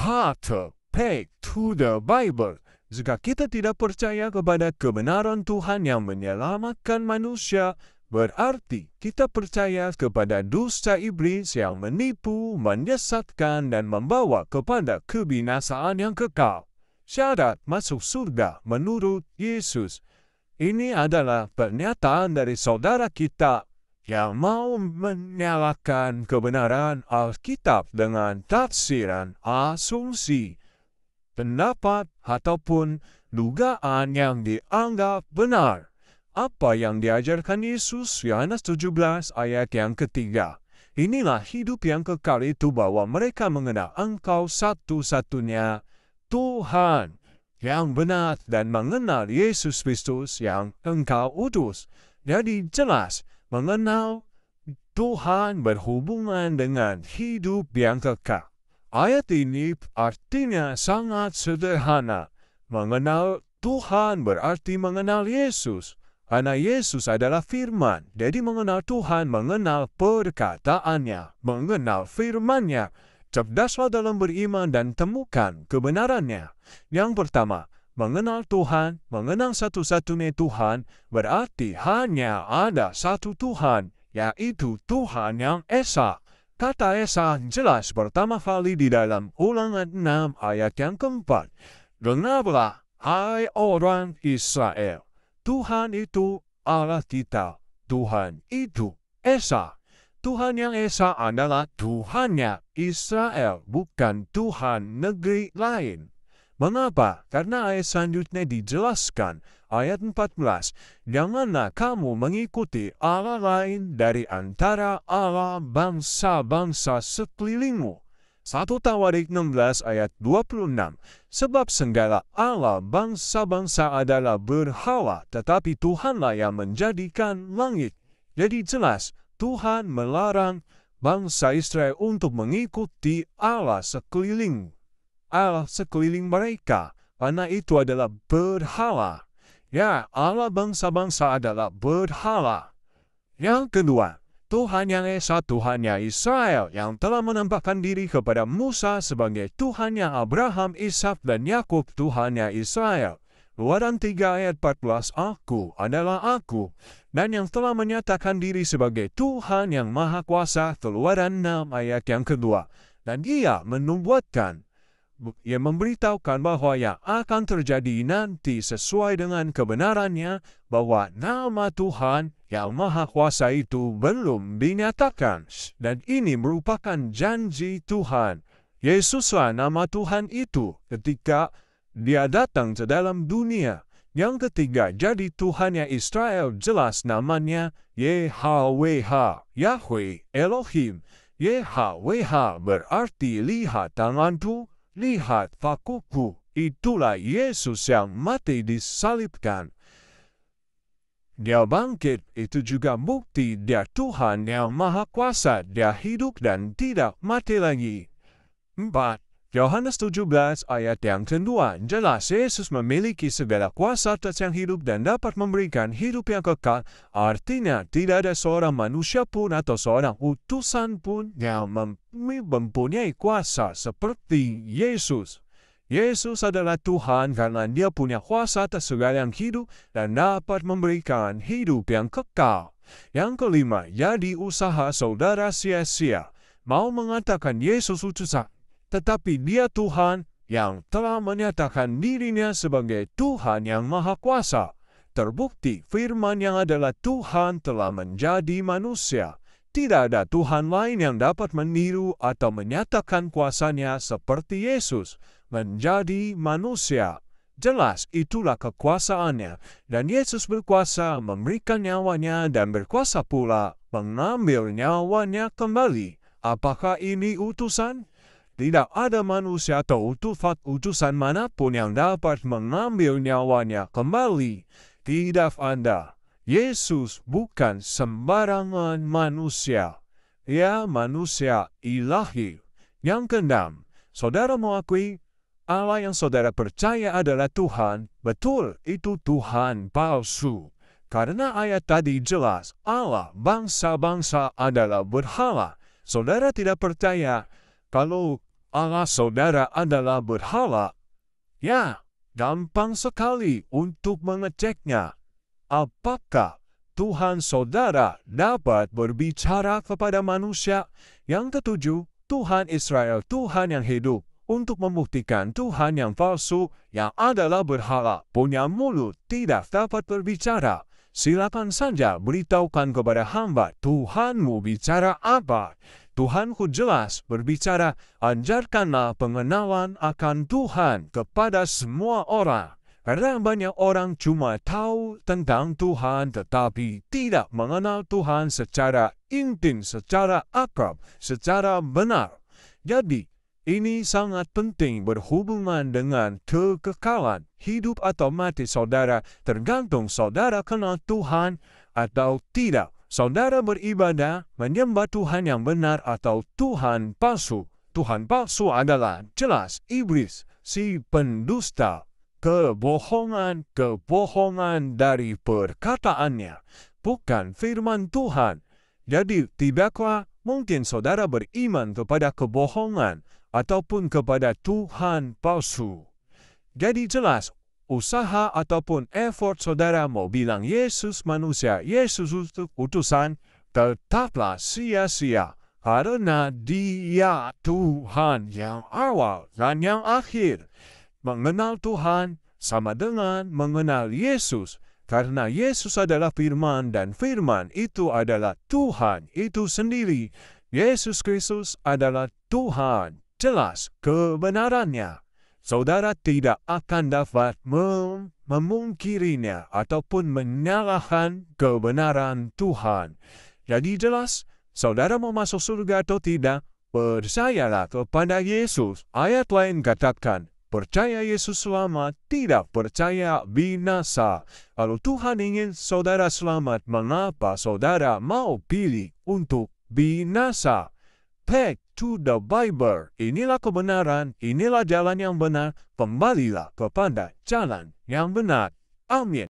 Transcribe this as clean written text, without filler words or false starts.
have to pay to the Bible. Jika kita tidak percaya kepada kebenaran Tuhan yang menyelamatkan manusia, berarti kita percaya kepada dusta iblis yang menipu, menyesatkan, dan membawa kepada kebinasaan yang kekal. Syarat masuk surga menurut Yesus. Ini adalah pernyataan dari saudara kita yang mau menyalahkan kebenaran Alkitab dengan tafsiran asumsi, pendapat, ataupun dugaan yang dianggap benar. Apa yang diajarkan Yesus, Yohanes 17 ayat yang ketiga. Inilah hidup yang kekal itu, bahwa mereka mengenal Engkau satu-satunya Tuhan yang benar dan mengenal Yesus Kristus yang Engkau utus. Jadi jelas, mengenal Tuhan berhubungan dengan hidup yang kekal. Ayat ini artinya sangat sederhana. Mengenal Tuhan berarti mengenal Yesus. Karena Yesus adalah firman. Jadi mengenal Tuhan, mengenal perkataannya, mengenal firman-Nya. Cerdaslah dalam beriman dan temukan kebenarannya. Yang pertama, mengenal Tuhan, mengenal satu-satunya Tuhan, berarti hanya ada satu Tuhan, yaitu Tuhan yang Esa. Kata Esa jelas pertama kali di dalam Ulangan 6 ayat yang keempat. Dengarlah, hai orang Israel, Tuhan itu Allah kita, Tuhan itu Esa. Tuhan yang Esa adalah Tuhannya Israel, bukan Tuhan negeri lain. Mengapa? Karena ayat selanjutnya dijelaskan, ayat 14, janganlah kamu mengikuti Allah lain dari antara Allah bangsa-bangsa sekelilingmu. 1 Tawarik 16 ayat 26, sebab segala Allah bangsa-bangsa adalah berhala, tetapi Tuhanlah yang menjadikan langit. Jadi jelas, Tuhan melarang bangsa Israel untuk mengikuti Allah sekeliling mereka, karena itu adalah berhala. Ya, Allah bangsa-bangsa adalah berhala. Yang kedua, Tuhan yang Esa, Tuhannya Israel, yang telah menampakkan diri kepada Musa sebagai Tuhannya Abraham, Ishak, dan Yakub, Tuhannya Israel. Keluaran 3 ayat 14, Aku adalah Aku, dan yang telah menyatakan diri sebagai Tuhan yang Maha Kuasa, Keluaran 6 ayat yang kedua. Dan Ia memberitahukan bahwa yang akan terjadi nanti sesuai dengan kebenarannya, bahwa nama Tuhan yang Maha Kuasa itu belum dinyatakan, dan ini merupakan janji Tuhan. Yesuslah nama Tuhan itu ketika Dia datang ke dalam dunia. Yang ketiga, jadi Tuhannya Israel jelas namanya YHWH, Yahweh Elohim. YHWH berarti lihat tanganku, lihat kakiku. Itulah Yesus yang mati disalibkan. Dia bangkit, itu juga bukti Dia Tuhan yang Maha Kuasa. Dia hidup dan tidak mati lagi. 4. Yohanes 17 ayat yang kedua, jelas Yesus memiliki segala kuasa atas yang hidup dan dapat memberikan hidup yang kekal. Artinya tidak ada seorang manusia pun atau seorang utusan pun yang mempunyai kuasa seperti Yesus. Yesus adalah Tuhan karena Dia punya kuasa atas segala yang hidup dan dapat memberikan hidup yang kekal. Yang kelima, jadi usaha saudara sia-sia mau mengatakan Yesus utusan, tetapi Dia Tuhan yang telah menyatakan dirinya sebagai Tuhan yang Maha Kuasa. Terbukti firman yang adalah Tuhan telah menjadi manusia. Tidak ada Tuhan lain yang dapat meniru atau menyatakan kuasanya seperti Yesus menjadi manusia. Jelas itulah kekuasaannya, dan Yesus berkuasa memberikan nyawanya dan berkuasa pula mengambil nyawanya kembali. Apakah ini utusan? Tidak ada manusia atau utusan manapun yang dapat mengambil nyawanya kembali. Tidak ada. Yesus bukan sembarangan manusia. Ia manusia ilahi. Yang keenam, saudara mengakui Allah yang saudara percaya adalah Tuhan. Betul, itu Tuhan palsu. Karena ayat tadi jelas, Allah bangsa-bangsa adalah berhala. Saudara tidak percaya kalau Allah saudara adalah berhala? Ya, gampang sekali untuk mengeceknya. Apakah Tuhan saudara dapat berbicara kepada manusia? Yang ketujuh, Tuhan Israel, Tuhan yang hidup, untuk membuktikan Tuhan yang palsu, yang adalah berhala, punya mulut, tidak dapat berbicara. Silakan saja beritahukan kepada hamba, Tuhanmu bicara apa? Tuhanku jelas berbicara, ajarkanlah pengenalan akan Tuhan kepada semua orang. Karena banyak orang cuma tahu tentang Tuhan tetapi tidak mengenal Tuhan secara intim, secara akrab, secara benar. Jadi, ini sangat penting berhubungan dengan kekekalan hidup atau mati saudara, tergantung saudara kenal Tuhan atau tidak. Saudara beribadah, menyembah Tuhan yang benar atau Tuhan palsu. Tuhan palsu adalah jelas iblis, si pendusta. Kebohongan dari perkataannya, bukan firman Tuhan. Jadi, tidakkah mungkin saudara beriman kepada kebohongan ataupun kepada Tuhan palsu? Jadi jelas, usaha ataupun effort saudara mau bilang Yesus manusia, Yesus utusan, tetaplah sia-sia. Karena Dia Tuhan yang awal dan yang akhir. Mengenal Tuhan sama dengan mengenal Yesus, karena Yesus adalah firman dan firman itu adalah Tuhan itu sendiri. Yesus Kristus adalah Tuhan, jelas kebenarannya. Saudara tidak akan dapat memungkirinya ataupun menyalahkan kebenaran Tuhan. Jadi jelas, saudara mau masuk surga atau tidak, percayalah kepada Yesus. Ayat lain katakan, percaya Yesus selamat, tidak percaya binasa. Kalau Tuhan ingin saudara selamat, mengapa saudara mau pilih untuk binasa? Back to the Bible. Inilah kebenaran, inilah jalan yang benar. Kembalilah kepada jalan yang benar. Amin.